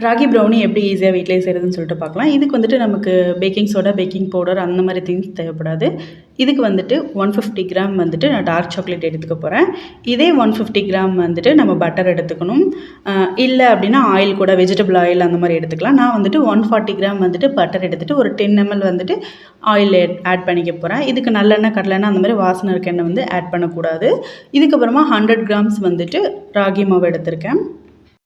Ragi brownie எப்படி ஈஸியாக வீட்டிலேயே செய்கிறதுன்னு சொல்லிட்டு பார்க்கலாம். இதுக்கு வந்துட்டு நமக்கு பேக்கிங் சோடா, பேக்கிங் பவுடர் அந்த மாதிரி திங்ஸ் தேவைப்படாது. இதுக்கு வந்துட்டு 150 கிராம் வந்துட்டு நான் டார்க் சாக்லேட் எடுத்துக்க போகிறேன். இதே 150 கிராம் வந்துட்டு நம்ம பட்டர் எடுத்துக்கணும். இல்லை அப்படின்னா ஆயில் கூட வெஜிடபிள் ஆயில் அந்த மாதிரி எடுத்துக்கலாம். நான் வந்துட்டு 140 கிராம் வந்துட்டு பட்டர் எடுத்துகிட்டு ஒரு 10 ml வந்துட்டு ஆயில் ஆட் பண்ணிக்க போகிறேன். இதுக்கு நல்லெண்ணெய், கடலெண்ணெய் அந்த மாதிரி வாசனை இருக்க எண்ணெய் வந்து ஆட் பண்ணக்கூடாது. இதுக்கப்புறமா 100 கிராம்ஸ் வந்துட்டு ராகி மாவு எடுத்திருக்கேன்.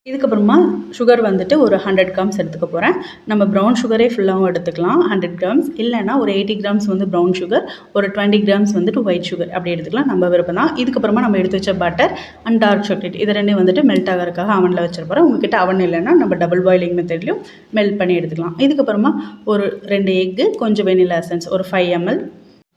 இதுக்கப்புறமா சுகர் வந்துட்டு ஒரு 100 கிராம்ஸ் எடுத்துக்க போகிறேன். நம்ம ப்ரௌன் சுகரே ஃபுல்லாகவும் எடுத்துக்கலாம் 100 கிராம்ஸ். இல்லைனா ஒரு 80 கிராம்ஸ் வந்து ப்ரௌன் சுகர், ஒரு 20 கிராம்ஸ் வந்துட்டு ஒயிட் சுகர் அப்படி எடுத்துக்கலாம். நம்ம விருப்பம் தான். இதுக்கப்புறமா நம்ம எடுத்து வச்ச பட்டர் அண்ட் டார்க் சாக்லேட் இது ரெண்டையும் வந்துட்டு மெல்ட் ஆகிறதுக்காக அவனில் வச்சிருப்போம். உங்ககிட்ட அவன் இல்லைன்னா நம்ம டபுள் பாயிலிங் மெத்தட்லையும் மெல்ட் பண்ணி எடுத்துக்கலாம். இதுக்கப்புறமா ஒரு 2 எக்கு, கொஞ்சம் வெனிலா எசன்ஸ், ஒரு 5 ml,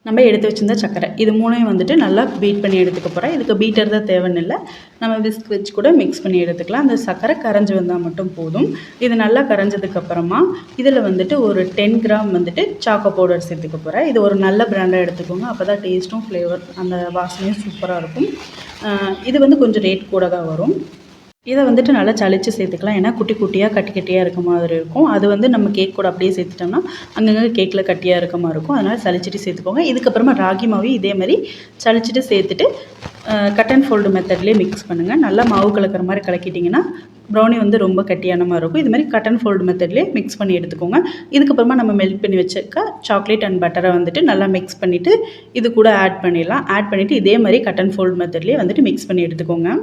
நம்ம எடுத்து வச்சுருந்த சர்க்கரை, இது மூணையும் வந்துட்டு நல்லா பீட் பண்ணி எடுத்துக்க போகிறேன். இதுக்கு பீட்டர் தான் தேவையில்லை, நம்ம விஸ்க் வச்சு கூட மிக்ஸ் பண்ணி எடுத்துக்கலாம். அந்த சர்க்கரை கரைஞ்சி வந்தால் மட்டும் போதும். இது நல்லா கரைஞ்சதுக்கப்புறமா இதில் வந்துட்டு ஒரு 10 கிராம் வந்துட்டு சாக்கோ பவுடர் சேர்த்துக்க போகிறேன். இது ஒரு நல்ல பிராண்டாக எடுத்துக்கோங்க, அப்போ தான் டேஸ்ட்டும் ஃப்ளேவர் அந்த வாசனையும் சூப்பராக இருக்கும். இது வந்து கொஞ்சம் ரேட் கூட தான் வரும். இதை வந்துட்டு நல்லா சளிச்சு சேர்த்துக்கலாம். ஏன்னா குட்டி குட்டியாக கட்டி கட்டியாக இருக்க மாதிரி இருக்கும். அது வந்து நம்ம கேக் கூட அப்படியே சேர்த்துட்டோம்னா அங்கங்கே கேக்கில் கட்டியாக இருக்க மாதிரி இருக்கும். அதனால் சளிச்சிட்டு சேர்த்துக்கோங்க. இதுக்கப்புறமா ராகி மாவையும் இதே மாதிரி சளிச்சிட்டு சேர்த்துட்டு கட் அண்ட் ஃபோல்டு மெத்தட்லேயே மிக்ஸ் பண்ணுங்கள். நல்லா மாவு கலக்கிற மாதிரி கலக்கிட்டிங்கன்னா ப்ரௌனி வந்து ரொம்ப கட்டியான மாதிரி இருக்கும். இது மாதிரி கட் அண்ட் ஃபோல்டு மெத்தட்லேயே மிக்ஸ் பண்ணி எடுத்துக்கோங்க. இதுக்கப்புறமா நம்ம மெல்ட் பண்ணி வச்சுக்க சாக்லேட் அண்ட் பட்டரை வந்துட்டு நல்லா மிக்ஸ் பண்ணிவிட்டு இது கூட ஆட் பண்ணிடலாம். ஆட் பண்ணிவிட்டு இதே மாதிரி கட் அண்ட் ஃபோல்டு மெத்தட்லேயே வந்துட்டு மிக்ஸ் பண்ணி எடுத்துக்கோங்க.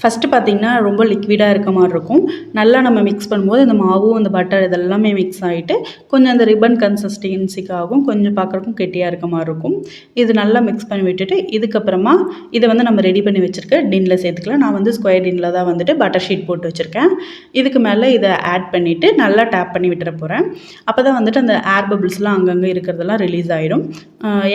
ஃபஸ்ட்டு பார்த்திங்கன்னா ரொம்ப லிக்விடாக இருக்க மாதிரி இருக்கும். நல்லா நம்ம மிக்ஸ் பண்ணும்போது அந்த மாவும் அந்த பட்டர் இதெல்லாமே மிக்ஸ் ஆகிட்டு கொஞ்சம் அந்த ரிப்பன் கன்சிஸ்டன்சிக்கு ஆகும். கொஞ்சம் பார்க்குறக்கும் கெட்டியாக இருக்க மாதிரி இருக்கும். இது நல்லா மிக்ஸ் பண்ணி விட்டுட்டு இதுக்கப்புறமா இதை வந்து நம்ம ரெடி பண்ணி வச்சுருக்க டின்னில் சேர்த்துக்கலாம். நான் வந்து ஸ்கொயர் டின்னில் தான் வந்துட்டு பட்டர் ஷீட் போட்டு வச்சுருக்கேன். இதுக்கு மேலே இதை ஆட் பண்ணிவிட்டு நல்லா டேப் பண்ணி விட்டுற போகிறேன். அப்போ தான் வந்துட்டு அந்த ஏர் பபிள்ஸ்லாம் அங்கங்கே இருக்கிறதெல்லாம் ரிலீஸ் ஆகிடும்.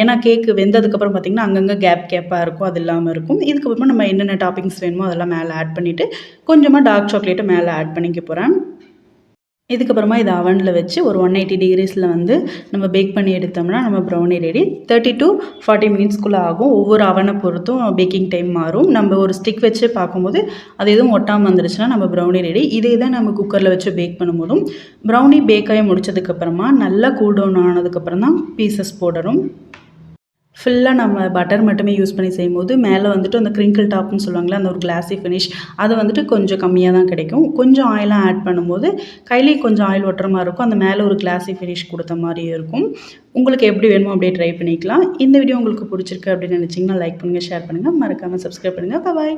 ஏன்னா கேக்கு வெந்ததுக்கப்புறம் பார்த்திங்கன்னா அங்கங்கே கேப்பாக இருக்கும், அது இல்லாமல் இருக்கும். இதுக்கப்புறமா நம்ம என்னென்ன டாப்பிங்ஸ் வேணுமோ அதெல்லாம் மேலே ஆட் பண்ணிவிட்டு கொஞ்சமாக டார்க் சாக்லேட்டை மேலே ஆட் பண்ணிக்க போகிறேன். இதுக்கப்புறமா இதை அவனில் வச்சு ஒரு 180 டிகிரிஸில் வந்து நம்ம பேக் பண்ணி எடுத்தோம்னா நம்ம ப்ரௌனி ரெடி. 30 to 40 மினிட்ஸ்க்குள்ளே ஆகும். ஒவ்வொரு அவனை பொறுத்தும் பேக்கிங் டைம் மாறும். நம்ம ஒரு ஸ்டிக் வச்சு பார்க்கும்போது அது எதுவும் ஒட்டாமல் வந்துருச்சுன்னா நம்ம ப்ரௌனி ரெடி. இதே தான் நம்ம குக்கரில் வச்சு பேக் பண்ணும்போதும் ப்ரௌனி பேக்காகி முடிச்சதுக்கப்புறமா நல்லா கூல் டவுன் ஆனதுக்கப்புறம் தான் பீசஸ் போடணும். ஃபுல்லாக நம்ம பட்டர் மட்டுமே யூஸ் பண்ணி செய்யும்போது மேலே வந்துட்டு அந்த க்ரிங்கிள் டாப்னு சொல்லுவாங்களே அந்த ஒரு கிளாஸி ஃபினிஷ் அது வந்துட்டு கொஞ்சம் கம்மியாக தான் கிடைக்கும். கொஞ்சம் ஆயிலாம் ஆட் பண்ணும்போது கையிலேயே கொஞ்சம் ஆயில் ஒட்டுற மாதிரி இருக்கும். அந்த மேலே ஒரு கிளாஸி ஃபினிஷ் கொடுத்த மாதிரியும் இருக்கும். உங்களுக்கு எப்படி வேணுமோ அப்படியே ட்ரை பண்ணிக்கலாம். இந்த வீடியோ உங்களுக்கு பிடிச்சிருக்கு அப்படின்னு நினச்சிங்கன்னா லைக் பண்ணுங்கள், ஷேர் பண்ணுங்கள், மறக்காமல் சப்ஸ்கிரைப் பண்ணுங்கள். பாய்.